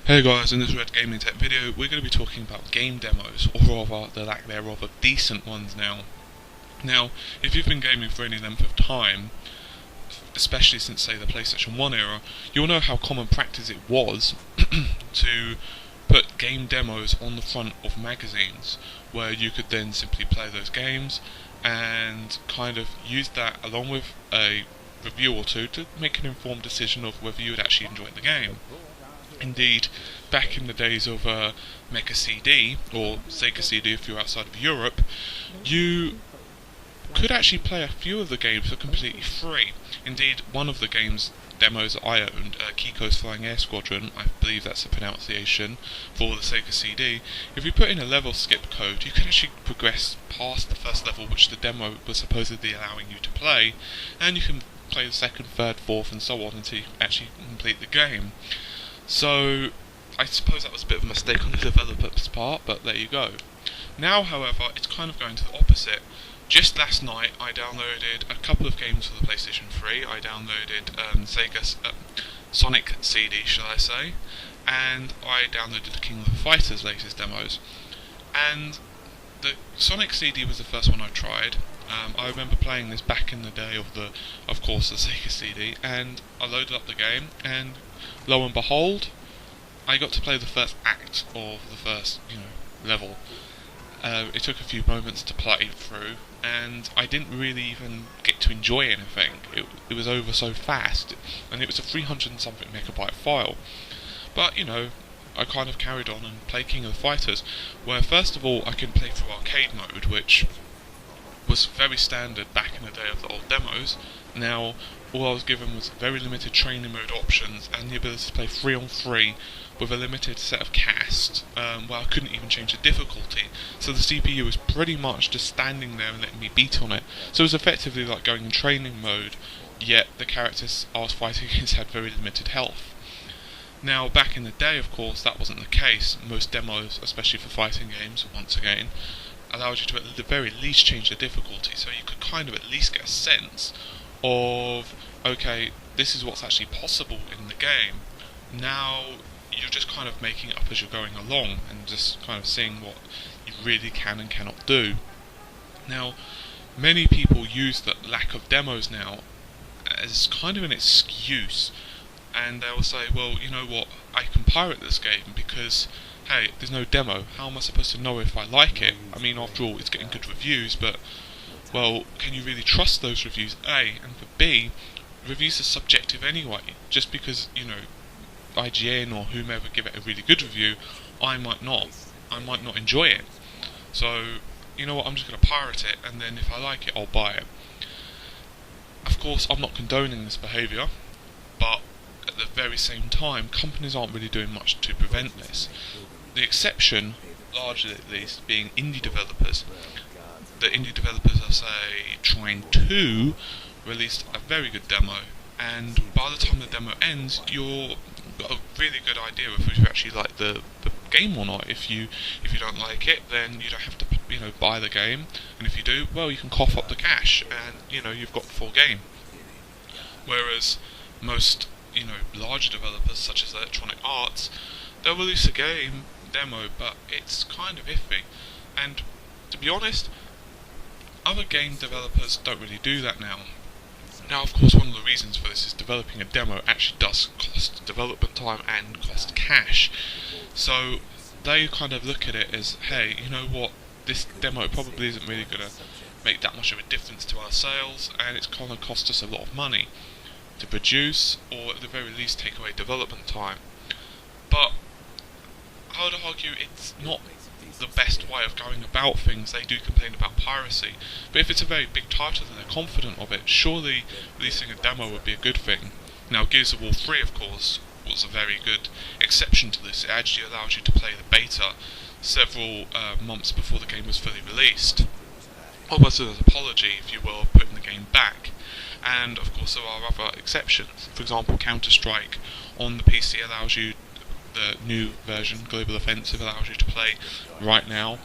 Hey guys, in this Red Gaming Tech video we're going to be talking about game demos, or rather the lack thereof of decent ones now. Now, if you've been gaming for any length of time, especially since say the PlayStation 1 era, you'll know how common practice it was to put game demos on the front of magazines, where you could then simply play those games and kind of use that along with a review or two to make an informed decision of whether you would actually enjoy the game. Indeed, back in the days of Mega CD, or Sega CD if you're outside of Europe, you could actually play a few of the games for completely free. Indeed, one of the games demos that I owned, Kiko's Flying Air Squadron, I believe that's the pronunciation, for the Sega CD, if you put in a level skip code, you could actually progress past the first level which the demo was supposedly allowing you to play, and you can play the second, third, fourth and so on until you actually complete the game. So, I suppose that was a bit of a mistake on the developer's part, but there you go. Now, however, it's kind of going to the opposite. Just last night, I downloaded a couple of games for the PlayStation 3. I downloaded Sega's Sonic CD, shall I say, and I downloaded the King of Fighters latest demos. And the Sonic CD was the first one I tried. I remember playing this back in the day of the Sega CD, and I loaded up the game, and lo and behold, I got to play the first act of the first, level. It took a few moments to play through, and I didn't really even get to enjoy anything. It was over so fast, and it was a 300 and something megabyte file. But, I kind of carried on and played King of the Fighters, where first of all I can play through arcade mode, which was very standard back in the day of the old demos. Now, all I was given was very limited training mode options and the ability to play 3-on-3 with a limited set of cast, where I couldn't even change the difficulty. So the CPU was pretty much just standing there and letting me beat on it. So it was effectively like going in training mode, yet the characters I was fighting against had very limited health. Now, back in the day, of course, that wasn't the case. Most demos, especially for fighting games, once again, allowed you to at the very least change the difficulty, so you could kind of at least get a sense of, okay, this is what's actually possible in the game. Now you're just kind of making it up as you're going along and just kind of seeing what you really can and cannot do. Now, many people use the lack of demos now as kind of an excuse, and they'll say, well, you know what, I can pirate this game because, hey, there's no demo. How am I supposed to know if I like it? I mean, after all, it's getting good reviews, but, well, can you really trust those reviews, A? And for B, reviews are subjective anyway. Just because, IGN or whomever give it a really good review, I might not enjoy it. So, you know what, I'm just going to pirate it, and then if I like it, I'll buy it. Of course, I'm not condoning this behaviour, but at the very same time, companies aren't really doing much to prevent this. The exception, largely at least, being indie developers. The indie developers, I say, Trine 2 released a very good demo, and by the time the demo ends, you've got a really good idea of if you actually like the game or not. If you don't like it, then you don't have to buy the game, and if you do, well, you can cough up the cash, and you've got the full game. Whereas most larger developers such as Electronic Arts, they'll release a game demo, but it's kind of iffy. And to be honest, other game developers don't really do that now. Now, of course, one of the reasons for this is developing a demo actually does cost development time and cost cash. So they kind of look at it as, hey, you know what, this demo probably isn't really going to make that much of a difference to our sales, and it's going to cost us a lot of money to produce, or at the very least take away development time. But I would argue it's not the best way of going about things. They do complain about piracy, but if it's a very big title and they're confident of it, surely releasing a demo would be a good thing. Now, Gears of War 3, of course, was a very good exception to this. It actually allows you to play the beta several months before the game was fully released, almost as an apology, if you will, of putting the game back. And of course there are other exceptions. For example, Counter-Strike on the PC allows you, the new version, Global Offensive, allows you to play right now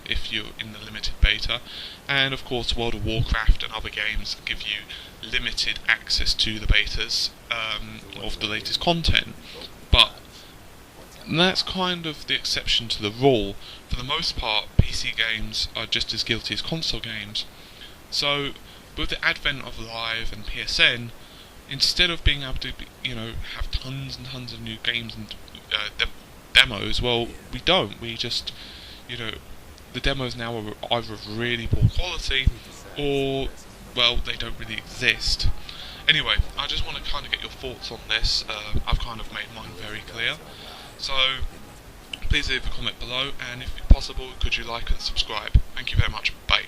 if you're in the limited beta. And of course World of Warcraft and other games give you limited access to the betas of the latest content. But And that's kind of the exception to the rule. For the most part, PC games are just as guilty as console games. So, with the advent of Live and PSN, instead of being able to, have tons and tons of new games and demos, well, we don't. We just, the demos now are either of really poor quality, or, well, they don't really exist. Anyway, I just want to kind of get your thoughts on this. I've kind of made mine very clear. So, please leave a comment below, and if possible, could you like and subscribe? Thank you very much. Bye.